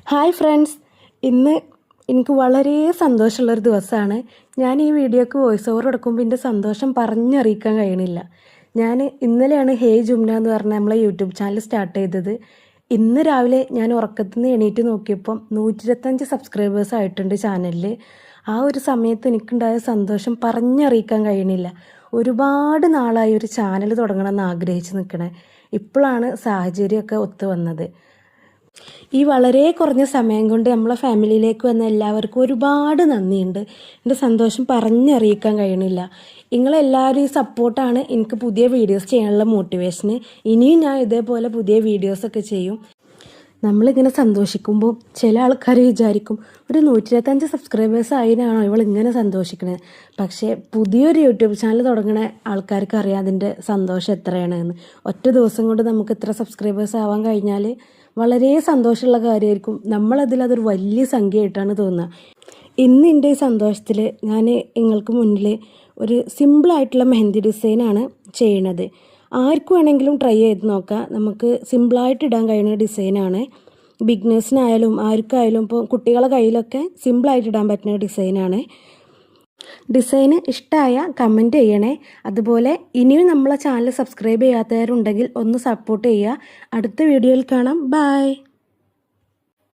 Hi friends, ഇന്ന് എനിക്ക് വളരെ സന്തോഷമുള്ളൊരു ദിവസമാണ്. ഞാൻ ഈ വീഡിയോക്ക് വോയിസ് ഓവർ കൊടുക്കുമ്പോൾ എൻ്റെ സന്തോഷം പറഞ്ഞറിയിക്കാൻ കഴിയണില്ല. ഞാൻ ഇന്നലെയാണ് ഹേയ് ജുംന എന്ന് പറഞ്ഞ നമ്മളെ യൂട്യൂബ് ചാനൽ സ്റ്റാർട്ട് ചെയ്തത്. ഇന്ന് രാവിലെ ഞാൻ ഉറക്കത്തിൽ നിന്ന് എണീറ്റ് നോക്കിയപ്പം 125 സബ്സ്ക്രൈബേഴ്സ് ആയിട്ടുണ്ട് ചാനലിൽ. ആ ഒരു സമയത്ത് എനിക്കുണ്ടായ സന്തോഷം പറഞ്ഞറിയിക്കാൻ കഴിയണില്ല. ഒരുപാട് നാളായി ഒരു ചാനൽ തുടങ്ങണമെന്ന് ആഗ്രഹിച്ച് നിൽക്കണേ. ഇപ്പോഴാണ് സാഹചര്യമൊക്കെ ഒത്തു വന്നത്. ഈ വളരെ കുറഞ്ഞ സമയം കൊണ്ട് നമ്മളെ ഫാമിലിയിലേക്ക് വന്ന എല്ലാവർക്കും ഒരുപാട് നന്ദിയുണ്ട്. എൻ്റെ സന്തോഷം പറഞ്ഞറിയിക്കാൻ കഴിയണില്ല. നിങ്ങളെല്ലാവരും ഈ സപ്പോർട്ടാണ് എനിക്ക് പുതിയ വീഡിയോസ് ചെയ്യാനുള്ള മോട്ടിവേഷന്. ഇനിയും ഞാൻ ഇതേപോലെ പുതിയ വീഡിയോസൊക്കെ ചെയ്യും. നമ്മളിങ്ങനെ സന്തോഷിക്കുമ്പോൾ ചില ആൾക്കാർ വിചാരിക്കും, ഒരു 125 സബ്സ്ക്രൈബേഴ്സ് ആയതിനാണോ ഇവൾ ഇങ്ങനെ സന്തോഷിക്കണത്. പക്ഷേ പുതിയൊരു യൂട്യൂബ് ചാനൽ തുടങ്ങണ ആൾക്കാർക്ക് അറിയാം അതിൻ്റെ സന്തോഷം എത്രയാണെന്ന്. ഒറ്റ ദിവസം കൊണ്ട് നമുക്ക് ഇത്ര സബ്സ്ക്രൈബേഴ്സ് ആവാൻ കഴിഞ്ഞാൽ വളരെ സന്തോഷമുള്ള കാര്യമായിരിക്കും. അതൊരു വലിയ സംഖ്യയായിട്ടാണ് തോന്നുക. ഇന്ന് എൻ്റെ ഈ സന്തോഷത്തിൽ ഞാൻ നിങ്ങൾക്ക് മുന്നിൽ ഒരു സിമ്പിളായിട്ടുള്ള മെഹന്തി ഡിസൈനാണ് ചെയ്യണത്. ആർക്കും വേണമെങ്കിലും ട്രൈ ചെയ്ത് നോക്കാം. നമുക്ക് സിമ്പിളായിട്ട് ഇടാൻ കഴിയുന്ന ഡിസൈനാണ്. ബിഗ്നേഴ്സിനായാലും ആർക്കായാലും ഇപ്പോൾ കുട്ടികളുടെ കയ്യിലൊക്കെ സിമ്പിളായിട്ട് ഇടാൻ പറ്റുന്ന ഡിസൈനാണ്. ഡിസൈന് ഇഷ്ടമായ കമൻറ്റ് ചെയ്യണേ. അതുപോലെ ഇനിയും നമ്മളെ ചാനൽ സബ്സ്ക്രൈബ് ചെയ്യാത്തവരുണ്ടെങ്കിൽ ഒന്ന് സപ്പോർട്ട് ചെയ്യുക. അടുത്ത വീഡിയോയിൽ കാണാം. ബൈ.